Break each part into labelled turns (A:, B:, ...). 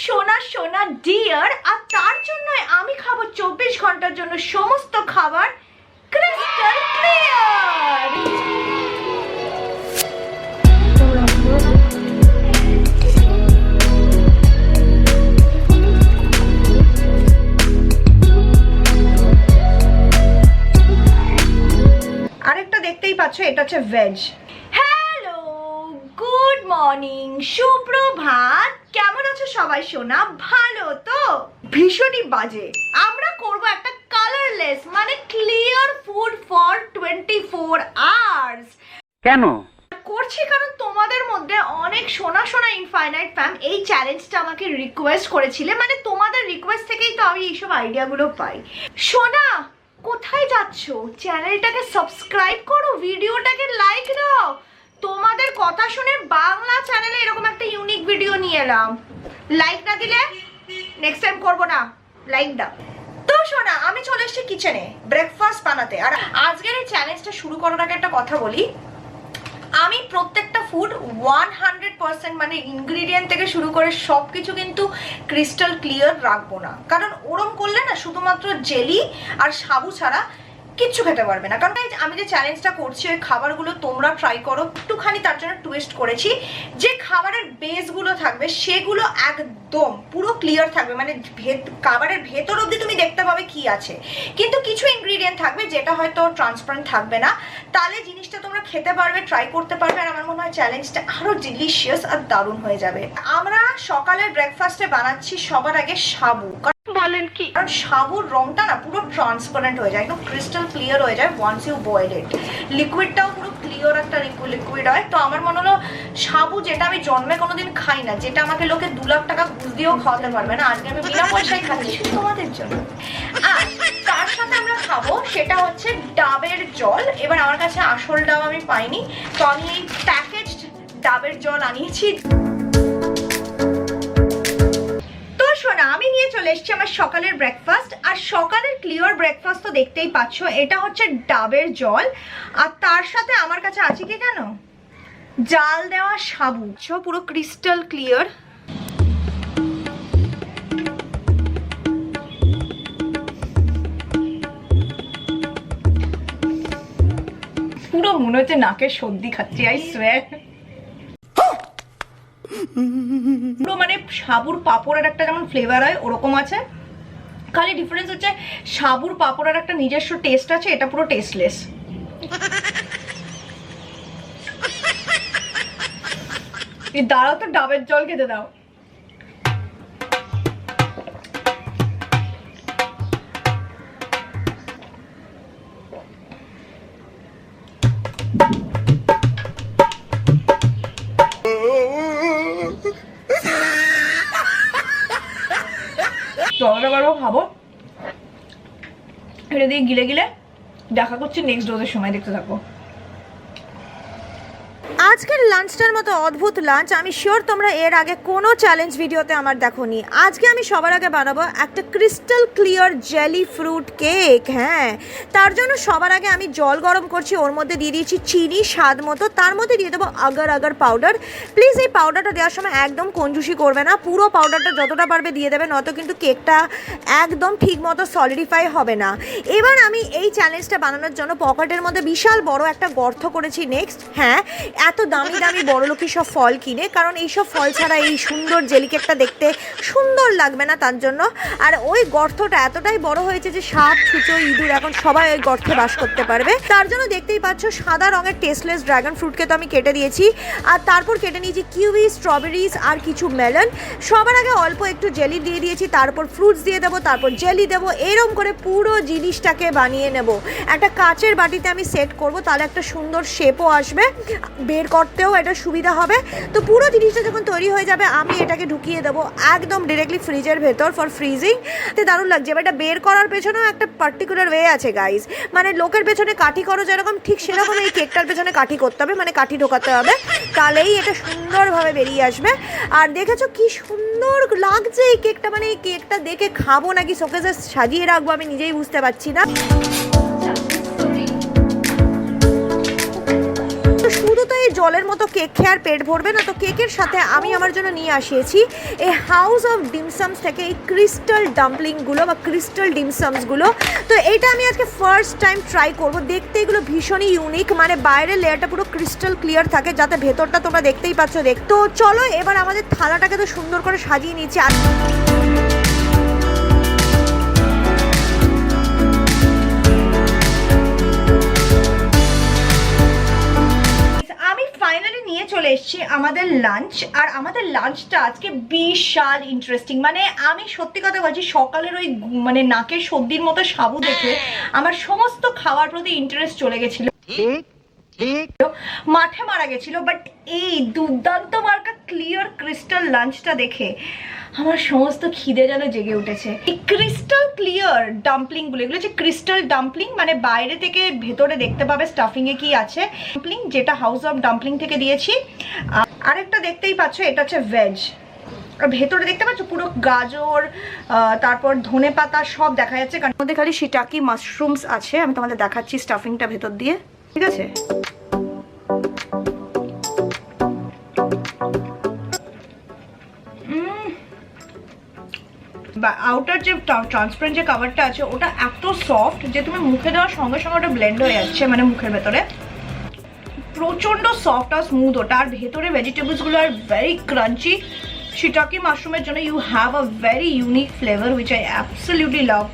A: সোনা সোনা ডিয়ার, আর তার জন্য আমি খাবো 24 ঘন্টার জন্য সমস্ত খাবার ক্রিস্টাল ক্লিয়ার। আরেকটা দেখতেই পাচ্ছ, এটা হচ্ছে ভেজ। হ্যালো, গুড মর্নিং, সুপ্রভাত, কেমন আছো সবাই সোনা? ভালো তো? ভীষণই বাজে। আমরা করব একটা কালারলেস মানে ক্লিয়ার ফুড ফর 24 আওয়ার্স।
B: কেন
A: করছি? কারণ তোমাদের মধ্যে অনেক সোনা সোনা ইনফাইনাইট ফ্যাম এই চ্যালেঞ্জটা আমাকে রিকোয়েস্ট করেছিলে, মানে তোমাদের রিকোয়েস্ট থেকেই তো আমি এইসব আইডিয়াগুলো পাই। সোনা কোথায় যাচ্ছ? চ্যানেলটাকে সাবস্ক্রাইব করো, ভিডিওটাকে লাইক দাও। তোমাদের কথা শুনে বাংলা চ্যানেলে এরকম একটা ইউনিক ভিডিও নিয়ে এলাম। লাইক না দিলে নেক্সট টাইম করবো না, লাইক দাও। তো শোনা, আমি চলে এসেছি কিচেনে ব্রেকফাস্ট বানাতে। আর আজকের এই চ্যালেঞ্জটা শুরু করার আগে একটা কথা বলি, আমি প্রত্যেকটা ফুড 100% মানে ইনগ্রিডিয়েন্ট থেকে শুরু করে সব কিছু কিন্তু ক্রিস্টাল ক্লিয়ার রাখবো না, কারণ ওরম করলে না শুধুমাত্র জেলি আর সাবু ছাড়া কিচ্ছু খেতে পারবে না। কারণ আমি যে চ্যালেঞ্জটা করছি ওই খাবারগুলো তোমরা ট্রাই করো। একটুখানি তার জন্য টুইস্ট করেছি, যে খাবারের বেসগুলো থাকবে সেগুলো একদম পুরো ক্লিয়ার থাকবে, মানে খাবারের ভেতর অবধি তুমি দেখতে পাবে কি আছে, কিন্তু কিছু ইনগ্রিডিয়েন্ট থাকবে যেটা হয়তো ট্রান্সপারেন্ট থাকবে না। তাহলে জিনিসটা তোমরা খেতে পারবে, ট্রাই করতে পারবে, আর আমার মনে হয় চ্যালেঞ্জটা আরো ডিলিশিয়াস আর দারুণ হয়ে যাবে। আমরা সকালের ব্রেকফাস্টে বানাচ্ছি সবার আগে সাবু। বলেন কি? কারণ সাবুর রংটা না পুরো ট্রান্সপারেন্ট হয়ে যায়, একদম ক্রিস্টাল ক্লিয়ার হয়ে যায় ওয়ান্স ইউ বয়েল ইট। লিকুইডটাও পুরো ক্লিয়ার একটা লিকুইড হয়। তো আমার মনে হলো সাবু, যেটা আমি জন্মে কোনোদিন খাই না, যেটা আমাকে লোকে 2 লাখ টাকা ঘুষ দিয়েও খাওয়াতে পারবে না, আজকে আমি বিনা পয়সায় খাচ্ছি শুধু তোমাদের জন্য। আর তার সাথে আমরা খাবো সেটা হচ্ছে ডাবের জল। এবার আমার কাছে আসল ডাব আমি পাইনি, তো আমি এই প্যাকেজড ডাবের জল আনিয়েছি। শোনা, আমি নিয়ে চলে এসেছি আমার সকালের ব্রেকফাস্ট। আর সকালের ক্লিয়ার ব্রেকফাস্ট তো দেখতেই পাচ্ছ, এটা হচ্ছে ডাবের জল। আর তার সাথে আমার কাছে আছে কি জানো? জাল দেওয়া সাবু, পুরো ক্রিস্টাল ক্লিয়ার। পুরো মনে হচ্ছে নাকে সর্দি খাচ্ছি, আই সোয়ার। পুরো মানে সাবুর পাপড়ের একটা যেমন ফ্লেভার হয় ওরকম আছে, খালি ডিফারেন্স হচ্ছে সাবুর পাপড়ের একটা নিজস্ব টেস্ট আছে, এটা পুরো টেস্টলেস। দাঁড়াও তো, ডাবের জল খেতে দাও। জলটা বারবার খাবো, এটা দিয়ে গিলে গিলে দেখা করছি নেক্সট ডোজের সময়, দেখতে থাকো। আজকের লাঞ্চটার মতো অদ্ভুত লাঞ্চ আমি শিওর তোমরা এর আগে কোনো চ্যালেঞ্জ ভিডিওতে আমার দেখোনি। আজকে আমি সবার আগে বানাবো একটা crystal clear jelly fruit cake. হ্যাঁ, তার জন্য সবার আগে আমি জল গরম করছি, ওর মধ্যে দিয়ে দিয়েছি চিনি স্বাদ মতো, তার মধ্যে দিয়ে দেবো আগার পাউডার। প্লিজ এই পাউডারটা দেওয়ার সময় একদম কঞ্জুসি করবে না, পুরো পাউডারটা যতটা পারবে দিয়ে দেবে, নয়তো কিন্তু কেকটা একদম ঠিক মতো সলিডিফাই হবে না। এবার আমি এই চ্যালেঞ্জটা বানানোর জন্য পকেটের মধ্যে বিশাল বড় একটা গর্ত করেছি। নেক্সট, হ্যাঁ, এত দামি দামি বড় লোকই সব ফল কিনে, কারণ এইসব ফল ছাড়া এই সুন্দর জেলি কেকটা দেখতে সুন্দর লাগবে না, তার জন্য। আর ওই গর্তটা এতটাই বড় হয়েছে যে সাপ, ছুঁচো, ইঁদুর এখন সবাই ওই গর্তে বাস করতে পারবে। তার জন্য দেখতেই পাচ্ছ সাদা রঙের টেস্টলেস ড্রাগন ফ্রুটকে তো আমি কেটে দিয়েছি, আর তারপর কেটে নিয়েছি কিউই, স্ট্রবেরিজ আর কিছু মেলন। সবার আগে অল্প একটু জেলি দিয়ে দিয়েছি, তারপর ফ্রুটস দিয়ে দেবো, তারপর জেলি দেবো, এরম করে পুরো জিনিসটাকে বানিয়ে নেব। একটা কাচের বাটিতে আমি সেট করব, তাহলে একটা সুন্দর শেপও আসবে, বের করতেও এটা সুবিধা হবে। তো পুরো জিনিসটা যখন তৈরি হয়ে যাবে আমি এটাকে ঢুকিয়ে দেবো একদম ডিরেক্টলি ফ্রিজের ভেতর ফর ফ্রিজিং। তো দারুণ লাগছে। এবার এটা বের করার পেছনেও একটা পার্টিকুলার ওয়ে আছে গাইজ, মানে লোকের পেছনে কাঠি করো যেরকম, ঠিক সেরকম এই কেকটার পেছনে কাঠি করতে হবে, মানে কাঠি ঢোকাতে হবে, তাহলেই এটা সুন্দরভাবে বেরিয়ে আসবে। আর দেখেছো কি সুন্দর লাগছে এই কেকটা, মানে এই কেকটা দেখে খাবো নাকি শোকেসে সাজিয়ে রাখবো আমি নিজেই বুঝতে পারছি না। শুধু তো এই জলের মতো কেক খেয়ে আর পেট ভরবে না, তো কেকের সাথে আমি আমার জন্য নিয়ে আসিয়েছি এই হাউস অফ ডিমসামস থেকে এই ক্রিস্টাল ডাম্পলিংগুলো বা ক্রিস্টাল ডিমসামসগুলো। তো এইটা আমি আজকে ফার্স্ট টাইম ট্রাই করব। দেখতে এগুলো ভীষণই ইউনিক, মানে বাইরের লেয়ারটা পুরো ক্রিস্টাল ক্লিয়ার থাকে, যাতে ভেতরটা তোমরা দেখতেই পাচ্ছ। তো চলো এবার আমাদের থালাটাকে তো সুন্দর করে সাজিয়ে নিচ্ছি। আর নিয়ে চলে এসেছি আমাদের লাঞ্চ, আর আমাদের লাঞ্চটা আজকে বিশাল ইন্টারেস্টিং। মানে আমি সত্যি কথা বলছি, সকালের ওই মানে নাকের সর্দির মতো সাবু দেখে আমার সমস্ত খাওয়ার প্রতি ইন্টারেস্ট চলে গেছিল, মাঠে মারা গেছিল। বাট এই দুর্দান্ত মার্কা ক্লিয়ার ক্রিস্টাল লাঞ্চটা দেখে আমার সমস্ত খিদে যেন জেগে উঠেছে। এই ক্রিস্টাল ক্লিয়ার ডাম্পলিং গুলো, এগুলো হচ্ছে ক্রিস্টাল ডাম্পলিং, মানে বাইরে থেকে ভেতরে দেখতে পাবে স্টাফিং এ কি আছে। ডাম্পলিং যেটা হাউস অফ ডাম্পলিং থেকে দিয়েছি। আরেকটা দেখতেই পাচ্ছ, এটা হচ্ছে ভেজ, আর ভেতরে দেখতে পাচ্ছ পুরো গাজর, তারপর ধনে পাতা সব দেখা যাচ্ছে, কারণ মধ্যে খালি শিটাকি মাশরুমস আছে। আমি তোমাদের দেখাচ্ছি স্টাফিংটা ভেতর দিয়ে, ঠিক আছে। আউটার যে ট্রান্সপারেন্ট যে কাভারটা আছে ওটা এত সফট যে তুমি মুখে দেওয়ার সঙ্গে সঙ্গে ওটা ব্লেন্ড হয়ে যাচ্ছে, মানে মুখের ভেতরে প্রচন্ড সফট আর স্মুথ ওটা। আর ভেতরে ভেজিটেবলসগুলো আর ভেরি ক্রাঞ্চি। শিটাকি মাশরুমের জন্য you have a very unique flavour which I absolutely love.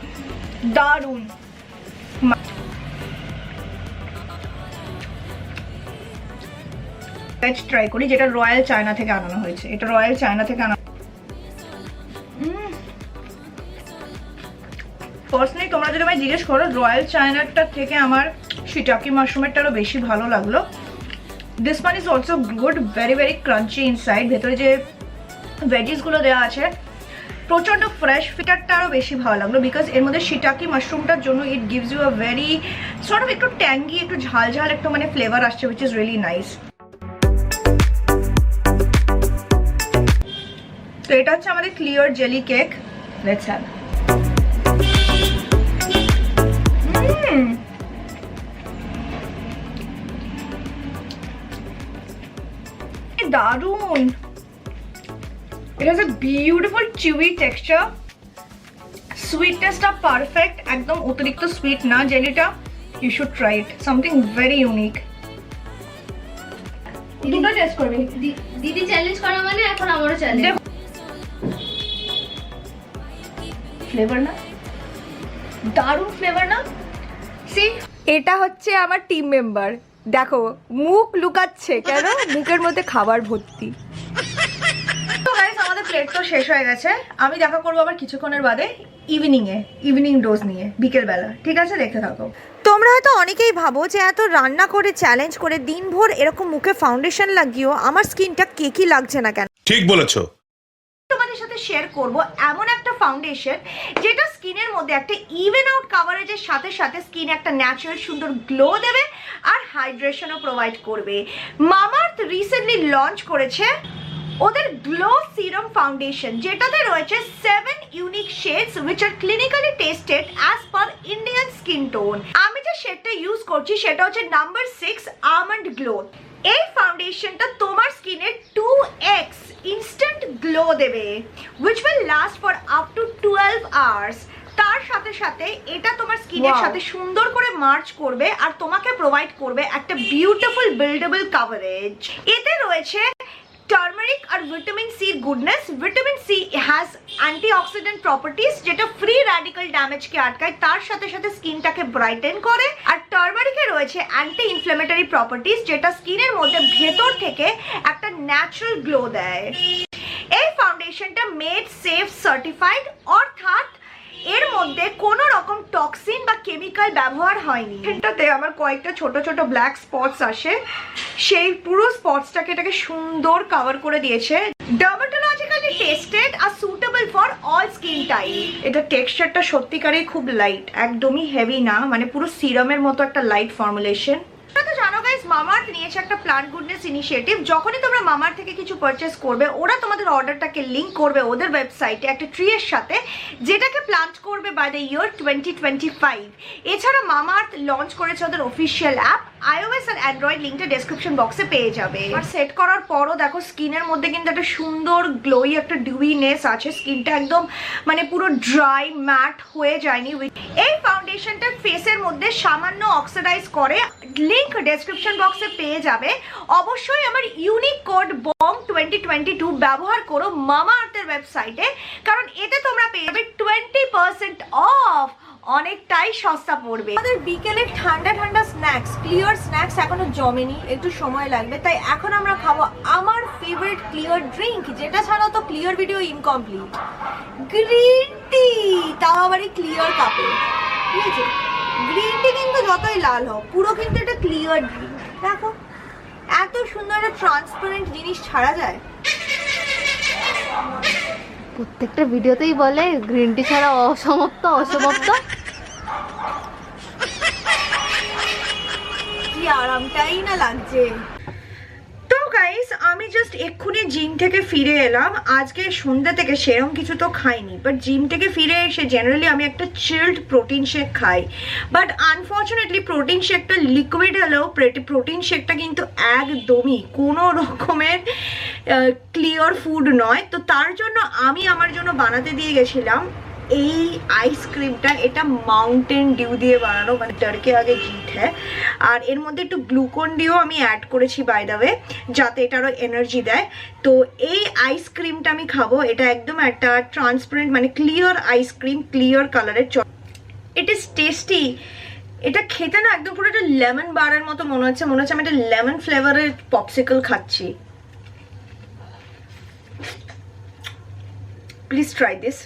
A: দারুন। ট্রাই করি, যেটা রয়্যাল চায়না থেকে আনানো হয়েছে। এটা রয়্যাল চায়না থেকে আনা। পার্সোনালি তোমরা যদি আমায় জিজ্ঞেস করো, রয়্যাল চায়নাটা থেকে আমার শিটাকি মাশরুমেরটা আরো বেশি ভালো লাগলো। This one is also good, very very crunchy inside. ভেতরে যে ভেজিসগুলো দেওয়া আছে প্রচন্ড ফ্রেশ। ফিটারটা আরো বেশি ভালো লাগলো বিকজ এর মধ্যে শিটাকি মাশরুমটার জন্য it gives you a very sort of একটু ট্যাঙ্গি, একটু ঝাল ঝাল একটু মানে ফ্লেভার আসছে, উইচ ইজ রিয়েলি নাইস। তো এটা হচ্ছে আমাদের clear jelly cake. Let's have. দারুন। It has a beautiful chewy texture. Sweetness-টা perfect, একদম অতিরিক্ত সুইট না জেলিটা। You should try it. Something very unique. দুটো টেস্ট করবি?
B: দিদি চ্যালেঞ্জ করা মানে এখন আমারও চ্যালেঞ্জ।
A: ফ্লেভার না দারুন, ফ্লেভার না। সি, এটা হচ্ছে আমার টিম মেম্বার। দেখো মুখ লুকাচ্ছে কেন, মুখের মধ্যে খাবার ভর্তি। তো গাইস আমাদের প্লেট তো শেষ হয়ে গেছে। আমি দেখা করবো আবার কিছুক্ষণের বাদে ইভিনিং ডোজ নিয়ে বিকেলবেলা, ঠিক আছে? দেখতে থাকো। তোমরা হয়তো অনেকেই ভাবো যে এত রান্না করে চ্যালেঞ্জ করে দিনভর এরকম মুখে ফাউন্ডেশন লাগিয়েও আমার স্কিনটা কেকি লাগছে না কেন।
C: ঠিক বলেছো।
A: তোমাদের সাথে শেয়ার করব এমন একটা ফাউন্ডেশন যেটা স্কিনের মধ্যে একটা ইভেন আউট কাভারেজের সাথে সাথে স্কিনে একটা ন্যাচারাল সুন্দর গ্লো দেবে আর হাইড্রেশনও প্রোভাইড করবে। মামাআর্থ রিসেন্টলি লঞ্চ করেছে ওদের গ্লো সিরাম ফাউন্ডেশন, যেটাতে রয়েছে 7 unique shades which are clinically tested as per Indian skin tone। আমি যে শেডটা ইউজ করছি সেটা হচ্ছে নাম্বার 6 আমন্ড গ্লো। এই ফাউন্ডেশনটা তোমার স্কিনে 2x ইনস্ট্যান্ট গ্লো দেবে which will last for up to 12 hours। তার সাথে সাথে এটা তোমার স্কিনের সাথে সুন্দর করে মার্চ করবে আর তোমাকে প্রোভাইড করবে একটা বিউটিফুল বিল্ডেবল কাভারেজ। এতে রয়েছে টার্মারিক আর vitamin C goodness. Vitamin C has antioxidant properties যেটা ফ্রি র্যাডিক্যাল ড্যামেজকে আটকায়, তার সাথে সাথে স্কিনটাকে ব্রাইটেন করে। আর টার্মারিকে রয়েছে অ্যান্টি ইনফ্ল্যামেটরি প্রপার্টিজ যেটা স্কিনের মধ্যে ভেতর থেকে একটা ন্যাচারাল গ্লো দেয়। এই ফাউন্ডেশনটা মেড সেফ সার্টিফাইড, অর্থাৎ এর মধ্যে কোনো রকম টক্সিন বা কেমিক্যাল ব্যবহার হয়নি। এটাতে আমার কয়েকটা ছোট ছোট ব্ল্যাক স্পটস আসে, সেই পুরো স্পটসটাকে এটাকে সুন্দর কভার করে দিয়েছে। ডার্মাটোলজিক্যালি টেস্টেড আর suitable for all skin type. এটা টেক্সচারটা সত্যিকারেই খুব লাইট, একদমই হেভি না, মানে পুরো সিরামের মতো একটা লাইট ফর্মুলেশন। তো জানো গাইস, মামাআর্থ নিয়েছে একটা প্লান্ট গুডনেস ইনিশিয়েটিভ। যখনই তোমরা মামাআর্থ থেকে কিছু পারচেস করবে, ওরা তোমাদের অর্ডারটাকে লিঙ্ক করবে ওদের ওয়েবসাইটে একটা ট্রি এর সাথে, যেটাকে প্লান্ট করবে বাই দ্য ইয়ার 2025। এছাড়া মামাআর্থ লঞ্চ করেছে ওদের অফিসিয়াল অ্যাপ, iOS আর অ্যান্ড্রয়েড, লিঙ্কটা ডেসক্রিপশন বক্সে পেয়ে যাবে। আর সেট করার পরও দেখো স্কিনের মধ্যে কিন্তু একটা সুন্দর গ্লোই, একটা ডিউইনেস আছে। স্কিনটা একদম মানে পুরো ড্রাই ম্যাট হয়ে যায়নি। এই ফাউন্ডেশনটা ফেসের মধ্যে সামান্য অক্সিডাইজ করে, লিঙ্ক ডেসক্রিপশন বক্সে পেয়ে যাবে। অবশ্যই আমার ইউনিক কোড BONG 2022 ব্যবহার করো মামাআর্থের ওয়েবসাইটে, কারণ এতে তোমরা পেয়ে যাবে 20% অফ। অনেকটাই সস্তা পড়বে। আমাদের বিকেলের ঠান্ডা ঠান্ডা স্ন্যাক্স, ক্লিয়ার স্ন্যাক্স এখনো জমেনি, একটু সময় লাগবে। তাই এখন আমরা খাবো আমার ফেভারিট ক্লিয়ার ড্রিঙ্ক, যেটা ছাড়া তো clear video incomplete, green tea. তাও আবার এই ক্লিয়ার কাপে, ঠিক আছে? গ্রিন টি কিন্তু যতই লাল হোক, পুরো কিন্তু এটা ক্লিয়ার ড্রিঙ্ক। দেখো এত সুন্দর একটা ট্রান্সপারেন্ট জিনিস ছাড়া যায়।
B: প্রত্যেকটা ভিডিওতেই বলে গ্রিন টি ছাড়া অসমাপ্ত।
A: কি আরামটাই না লাগছে। তো গাইস, আমি জাস্ট এক্ষুনি জিম থেকে ফিরে এলাম। আজকে সন্ধ্যা থেকে সেরম কিছু তো খাইনি, বাট জিম থেকে ফিরে এসে জেনারেলি আমি একটা চিল্ড প্রোটিন শেক খাই। বাট আনফর্চুনেটলি প্রোটিন শেকটা লিকুইড হলেও প্রোটিন শেকটা কিন্তু একদমই কোনো রকমের ক্লিয়ার ফুড নয়। তো তার জন্য আমি আমার জন্য বানাতে দিয়ে গেছিলাম এই আইসক্রিমটা। এটা মাউন্টেন ডিউ দিয়ে বানানো, মানে ডারকে আগে জিত হ্যাঁ। আর এর মধ্যে একটু গ্লুকন ডিও আমি অ্যাড করেছি বাই দ্য ওয়ে, যাতে এটা আরও এনার্জি দেয়। তো এই আইসক্রিমটা আমি খাবো। এটা একদম একটা ট্রান্সপারেন্ট মানে ক্লিয়ার আইসক্রিম, ক্লিয়ার কালারের। It is tasty. এটা খেতে না একদম পুরো একটা লেমন বারের মতো মনে হচ্ছে আমি একটা লেমন ফ্লেভারের পপসিকল খাচ্ছি। Please try this.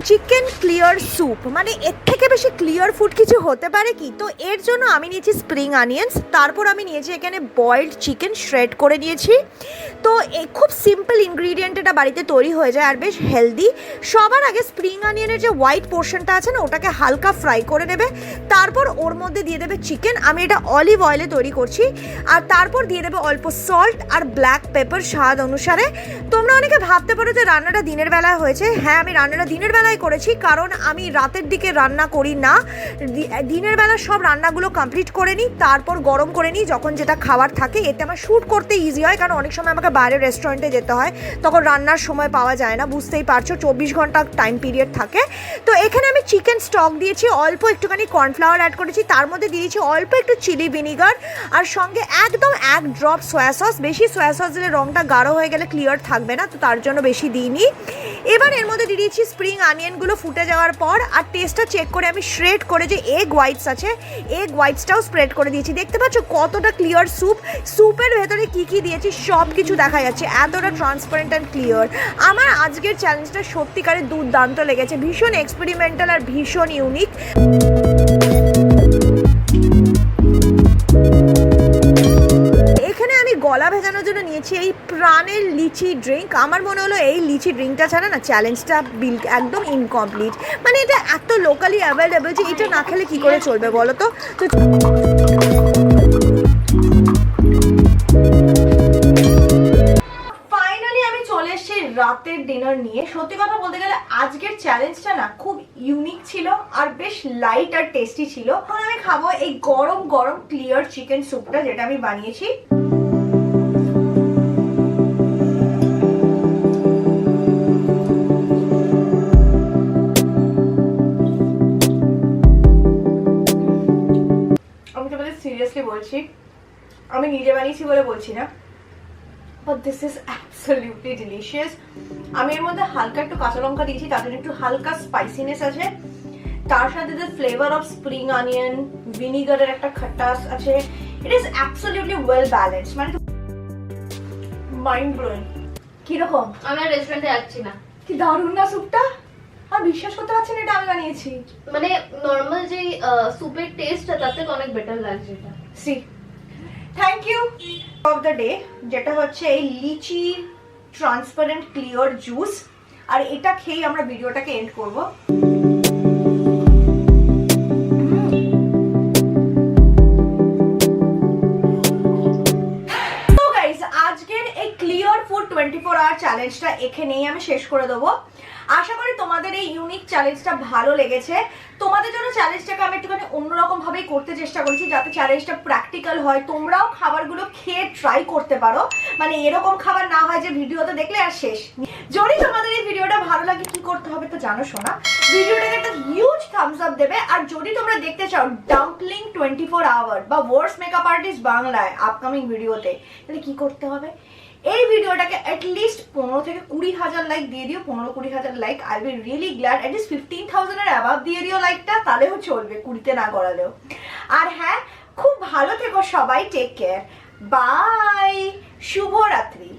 A: Chicken clear soup, মানে এর থেকে বেশি ক্লিয়ার ফুড কিছু হতে পারে কি? তো এর জন্য আমি নিয়েছি স্প্রিং অনিয়ন্স, তারপর আমি নিয়েছি এখানে বয়েলড চিকেন শ্রেড করে নিয়েছি। তো খুব সিম্পল ইনগ্রিডিয়েন্ট, এটা বাড়িতে তৈরি হয়ে যায় আর বেশ হেলদি। সবার আগে স্প্রিং অনিয়নের যে হোয়াইট পোর্শনটা আছে না, ওটাকে হালকা ফ্রাই করে নেবে। তারপর ওর মধ্যে দিয়ে দেবে চিকেন। আমি এটা অলিভ অয়েলে তৈরি করছি। আর তারপর দিয়ে দেবে অল্প সল্ট আর ব্ল্যাক পেপার স্বাদ অনুসারে। তোমরা অনেকে ভাবতে পারো যে রান্নাটা দিনের বেলায় হয়েছে। হ্যাঁ, আমি রান্নাটা দিনের বেলায় করেছি, কারণ আমি রাতের দিকে রান্না করি না। দিনের বেলা সব রান্নাগুলো কমপ্লিট করে নিই, তারপর গরম করে নিই যখন যেটা খাবার থাকে। এতে আমার শ্যুট করতে ইজি হয়, কারণ অনেক সময় আমাকে বাইরে রেস্টুরেন্টে যেতে হয়, তখন রান্নার সময় পাওয়া যায় না। বুঝতেই পারছো 24 ঘন্টা টাইম পিরিয়ড থাকে। তো এখানে আমি চিকেন স্টক দিয়েছি, অল্প একটুখানি কর্নফ্লাওয়ার অ্যাড করেছি, তার মধ্যে দিয়েছি অল্প একটু চিলি ভিনিগার, আর সঙ্গে একদম 1 ড্রপ সয়া সস। বেশি সয়া সস দিলে রঙটা গাঢ় হয়ে গেলে ক্লিয়ার থাকবে না, তো তার জন্য বেশি দিইনি। এবার এর মধ্যে দিয়ে দিয়েছি স্প্রিং অনিয়নগুলো ফুটে যাওয়ার পর। আর টেস্টটা চেক করে আমি শ্রেড করে যে এগ হোয়াইটস আছে, এগ হোয়াইটসটাও স্প্রেড করে দিয়েছি। দেখতে পাচ্ছ কতটা ক্লিয়ার স্যুপ। স্যুপের ভেতরে কি কি দিয়েছি সব কিছু দেখা যাচ্ছে, এতটা ট্রান্সপারেন্ট অ্যান্ড ক্লিয়ার। আমার আজকের চ্যালেঞ্জটা সত্যিকারের দুর্দান্ত লেগেছে, ভীষণ এক্সপেরিমেন্টাল আর ভীষণ ইউনিক। এখানে আমি গলা ভেজানোর জন্য নিয়েছি এই প্রাণের লিচি ড্রিঙ্ক। আমার মনে হলো এই লিচি ড্রিঙ্কটা ছাড়া না চ্যালেঞ্জটা একদম ইনকমপ্লিট। মানে এটা এত লোকালি অ্যাভেলেবেল যে এটা না খেলে কি করে চলবে বলো তো। ফাইনালি আমি চলে এসেছি রাতের ডিনার নিয়ে। সত্যি কথা বলতে গেলে আজকের চ্যালেঞ্জটা না খুব ইউনিক ছিল আর বেশ লাইট আর টেস্টি ছিল। এখন আমি খাবো এই গরম গরম ক্লিয়ার চিকেন স্যুপটা, যেটা আমি বানিয়েছি। আমি তোমাদের সিরিয়াসলি বলছি, আমি নিজে বানিয়েছি বলে বলছি না, but this is absolutely delicious. আমি এর মধ্যে হালকা একটু কাঁচা লঙ্কা দিয়েছি, তার জন্য একটু হালকা স্পাইসিনেস আছে। তার সাথে যে ফ্লেভার অফ স্প্রিং অনিয়ন, ভিনিগারের একটা খটাস আছে। It is absolutely well balance, মানে মাইন্ড ব্লোয়িং। কিরকম?
B: আমি আর রেস্টুরেন্টে যাচ্ছি না।
A: কি দারুণ না স্যুপটা? আর বিশ্বাস করতে পারছি না এটা আমি বানিয়েছি।
B: মানে নরমাল যে সুপের টেস্টটা তার থেকে অনেক বেটার লাগছে এটা।
A: সি thank you of the day, যেটা হচ্ছে এই লিচি ট্রান্সপারেন্ট ক্লিয়ার জুস। আর এটা খেয়ে আমরা ভিডিওটাকে এন্ড করব। তো গাইস, আজকের এই ক্লিয়ার ফুড 24 আওয়ার চ্যালেঞ্জটা এখানেই আমি শেষ করে দেবো। আশা করি তোমাদের এই ইউনিক চ্যালেঞ্জটা ভালো লেগেছে। তোমাদের জন্য চ্যালেঞ্জটাকে আমি একটুখানি অন্যরকম ভাবেই করতে চেষ্টা করেছি, যাতে চ্যালেঞ্জটা প্র্যাকটিক্যাল হয়, তোমরাও খাবারগুলো খেয়ে ট্রাই করতে পারো। মানে এরকম খাবার না হয় যে ভিডিওতে দেখলে আর শেষ। যদি তোমাদের এই ভিডিওটা ভালো লাগে কি করতে হবে তো জানো শোনা, ভিডিওটাকে একটা হিউজ থামস আপ দেবে। আর যদি তোমরা দেখতে চাও ডাম্পলিং 24 আওয়ার বা ওয়ার্স মেকআপ আর্টিস্ট বাংলায় আপকামিং ভিডিওতে, তাহলে কি করতে হবে, এই ভিডিওটাকে অ্যাটলিস্ট 15 থেকে 20,000 লাইক দিয়ে দিও। 15-20,000 like, I will be really glad. At least 15,000 এর অ্যাবাভ দিয়ে দিও লাইকটা, তাহলেও চলবে, 20তে না করালেও। আর হ্যাঁ, খুব ভালো থেকো সবাই, টেক কেয়ার, বাই, শুভরাত্রি।